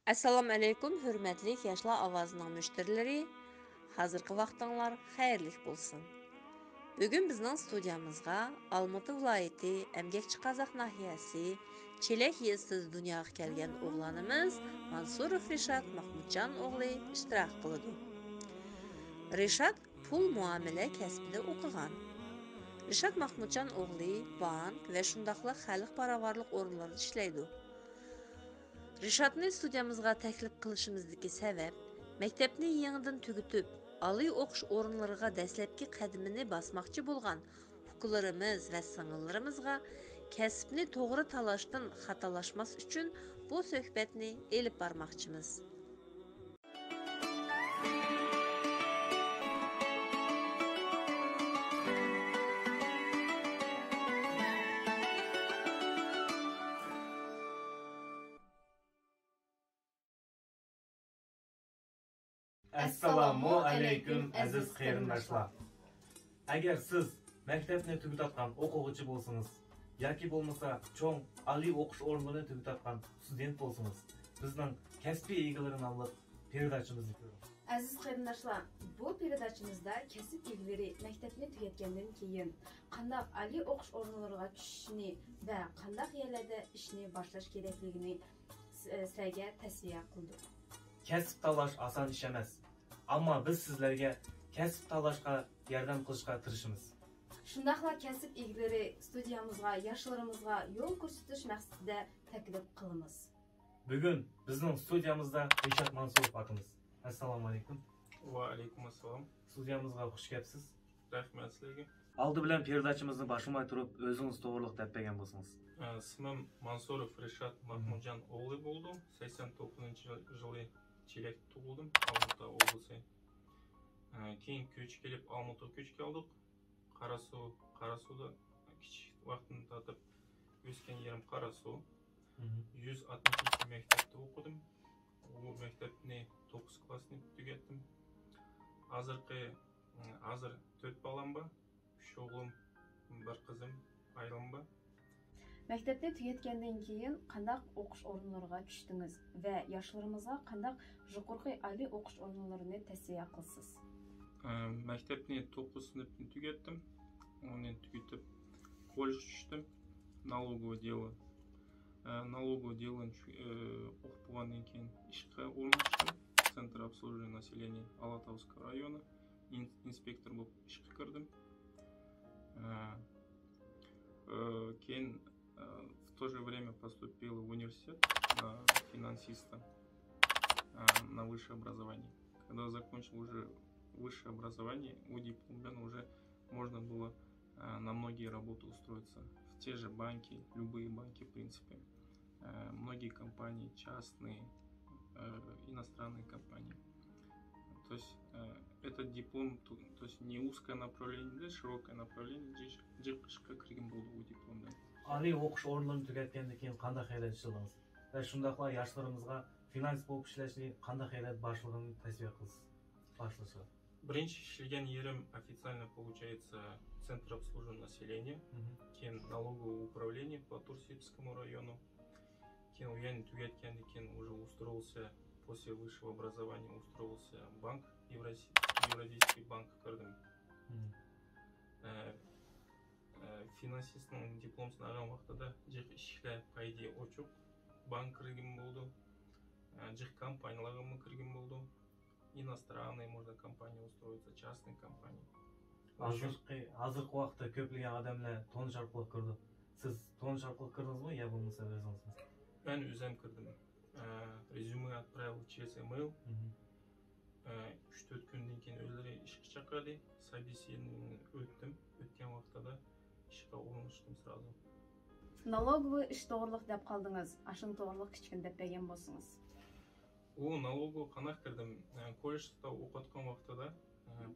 Assalamu alaykum, hürmetli Yaşlar Avazının müşterileri. Hazırkı vaxtınlar xeyirlik bulsun. Bugün bizning studiyamızga Almatı viloyati Emgekçi Qazaq nahiyasi Çelek yezsiz dunyoga kelgan o'g'lonimiz Mansurov Rishad Mahmudjon o'g'li ishtirok qiladi. Rishad pul muomala kasbida o'qigan. Rishad Mahmudjon o'g'li bank va shundaqla xalq barobarlik o'rinlarida ishlaydi. Rishadni studiyamizga taklif qilishimizdagi sabab, maktabni yangidan tugatib, oliy o'qish o'rinlariga dastlabki qadamini bosmoqchi bo'lgan ukalarimiz va sing'illarimizga kasbni to'g'ri tanlashdan xatolashmas uchun bu suhbatni elib bormoqchimiz. Assalomu alaykum aziz qarindoshlar. Agar siz maktabni tugatgan o'quvchi bo'lsangiz yoki bo'lmasa cho'ng oliy o'qish o'rinlarini tugatgan student bo'lsangiz, bizning kasbiy egalari nomli peredachimizni ko'ring. Aziz qarindoshlar, bu peredachimizda kasb egalari maktabni tugatgandan keyin qanday oliy o'qish o'rinlariga tushishni va qanday yerlarda ishni boshlash kerakligini sizlarga tavsiya qildik. Kasb tanlash oson ish emas. Ammo biz sizlarga kasb tanlashga yordam qilishga tirishamiz. Shundaqla kasb egalari studiyamizga yoshlarimizga yo'l ko'rsatish maqsadida taklif qilamiz. Bugun bizning studiyamizda Rishad Mansurov akamiz. Assalomu alaykum. Va alaykum assalom. Studiyamizga xush kelibsiz. Rahmat sizlarga. Oldi bilan peredachimizni boshlamay turib, o'zingiz to'g'riliq deb bergan bo'lsangiz. Ismim Mansurov Rishad Mahmudjon o'g'li bo'ldi. 89-yili Çelek tug'ildim, Olmata облысы. Keyin ko'chib kelib Olmataga ko'chib keldik. Qarasuda kichik vaqtni tatib o'sgan yerim Qarasu. 160 maktabda o'qidim. Bu maktabni 9 klassni tugatdim. Hozir 4 bolam bor. 3 o'g'lim, bir qizim, ayrim bor. Maktabni tugatgandan keyin qanday o'qish o'rinlariga tushdingiz va yoshlarimizga qanday yuqori oliy o'qish o'rinlarini tavsiya qilasiz? Maktabni 9 sinfni tugatdim. Uni tugatib kollej tushdim. Налоговое дело o'qib bo'lgandan keyin ishga o'rnashdim. Центр обслуживания населения Алатауского района inspektor bo'lib ishga kirdim. Keyin в то же время поступил в университет на финансиста, на высшее образование. Когда закончил уже высшее образование, у диплома уже можно было на многие работы устроиться. В те же банки, любые банки в принципе. Многие компании, частные, иностранные компании. То есть этот диплом, то есть не узкое направление, да, широкое направление, как был у диплома. Oliy o'qish o'rinlarini tugatgandan keyin qanday hayrat ishladingiz? Va shundaqla yoshlarimizga finans bo'lib ishlashni qanday hayrat boshlig'ini tavsiya qilasiz? Boshlashga. Birinchi ishlagan yerim официально получается Центр обслуживания населения, keyin налоговое управление по Турсибскому району. Keyin u yerni tugatgandan keyin уже устроился после высшего образования устроился в банк, Евразийский банк kirdim. Финансистning diplomsini olgan vaqtida jiq ishlar payda ochiq bank kirgan bo'ldi. Jiq kompaniyalarga kirgan bo'ldi. Иностранные можно компании устроиться, частные компании. Hozirgi vaqtda ko'plagan odamlar tonish orqali kirdi. Siz tonish orqali kirdingizmi yo bo'lmasa o'zingizmi? Ben o'zim kirdim. Резюме отправил через email. 3-4 kundan keyin o'zlari ishga chaqirdi. Собеседование o'tdim. O'tgan vaqtida ishga o'rnashdim sразу. Налоговый ish to'g'riliq deb qoldingiz. Ashun to'g'riliq kichkin deb bergan bo'lsangiz. U налоговый qanaqa kirdim? Kollejda o'qiyotgan vaqtida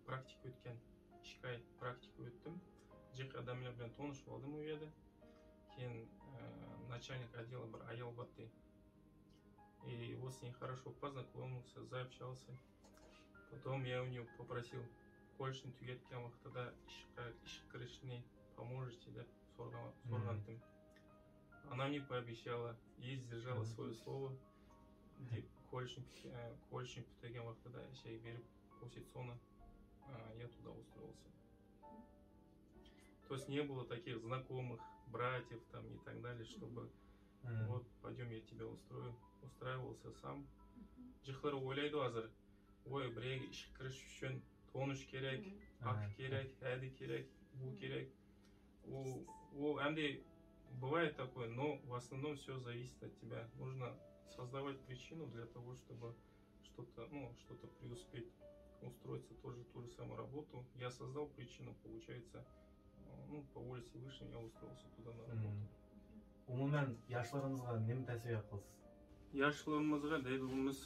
praktika o'tgan. 2 oy praktika o'tdim. Jiq odamlar bilan tanishib oldim u yerda. Keyin начальник отдела bir ayol bordi. И вот с ней хорошо познакомился, заобщался. Потом я у нее попросил kollejni tugatgan vaqtida ishga kirishni поможете deb so'ragandim. Она мне пообещала и сдержала свое слово. колледжін бітірген уақытта шей беріп көрсетсоны, я туда устроился. То есть не было таких знакомых, братьев там и так далее, чтобы вот пойдем я тебя устрою. Устраивался сам. Жихлар ойлайды азыр. Ой, біреу ішкі кіріш үшін тоныш керек, ақ керек, әді керек, бұл керек. Ол әмде бывает такое, но в основном все зависит от тебя. Нужно создавать причину для того, чтобы что-то преуспеть, устроиться тоже ту же самую работу. Я создал причину, получается, по воле Всевышнего я устроился туда на работу. Umumen yaşlarınızға нем тәсір қылсыз? Yaşlarımızға дәйбіміз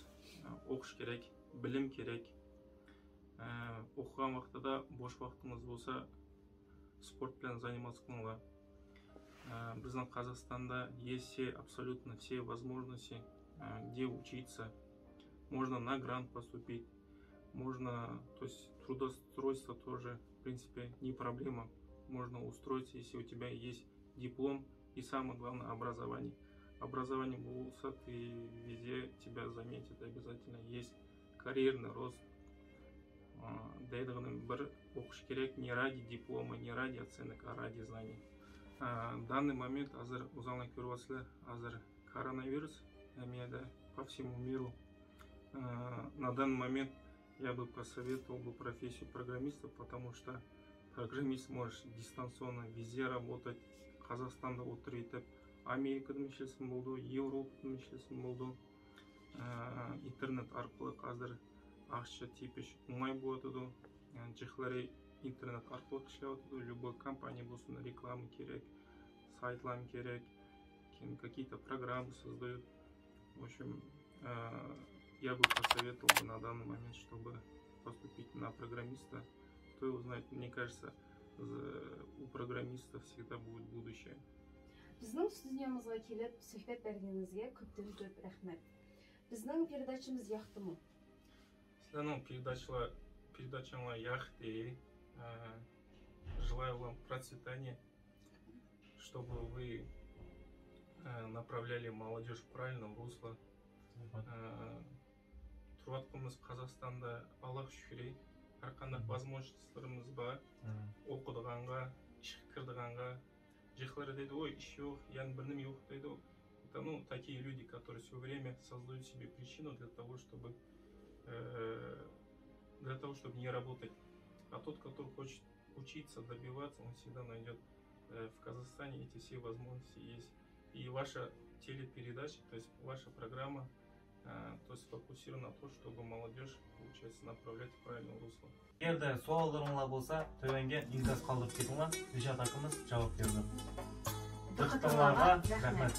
оқыш керек, білім керек. Оқыған вақытта бош вақытымыз болса, спорт білен заниматься қылуға. Біздің Қазақстанда есть абсолютно все возможности, где учиться. Можно на грант поступить, можно, то есть трудоустройство тоже, в принципе, не проблема. Можно устроиться, если у тебя есть диплом и самое главное образование. Образование болса, ты везде тебя заметят обязательно. Есть карьерный рост. Дайдығының бір оқыш керек не ради диплома, не ради оценок, а ради знаний. В данный момент азыр узална көрвасылы, азыр коронавирус әмияда по всему миру. На данный момент я бы посоветовал бы профессию программиста, потому что программист может дистанционно везде работать. Қазақстанда отыр етіп, Америкада мешелсін болды, Европада мешелсін болды. Интернет арқылы қазір ақша тепеш оңай болады. Жихлары интернет арқылы кішілеуді, любой компания болсын, реклама керек, сайтлам керек, какие-то программы создают. В общем, я бы посоветовал на данный момент, чтобы поступить на программиста. Кто его знает, мне кажется, у программистов всегда будет будущее. Bizning studiyamizga kelib suhbat berganingizga ko'pdan ko'p rahmat. Bizning передачамыз yoqdimi? Sizlarning передачаңа яхты. Желаю вам процветания, чтобы вы направляли молодежь в правильном русло. Тұрватқымыз Қазақстанда Аллах шүкірей, әрқандай возможностьларымыз бар. Оқыдығанға, ішкі кірдіғанға. Жихлары дейді, ой, іш жоқ, яғни бірнім жоқ дейді. Это, такие люди, которые все время создают себе причину для того, чтобы не работать. А тот, который хочет учиться, добиваться, он всегда найдет. В Казахстане эти все возможности есть. И ваша телепередача, то есть ваша программа, то есть фокусирована на то, чтобы молодежь, получается, направлять в правильное русло. Егерде суалдарыңыздар болса, төменге инкас қалдырып кетіңіздер. Ришат акымыз жауап берді. Дикторларға рахмет.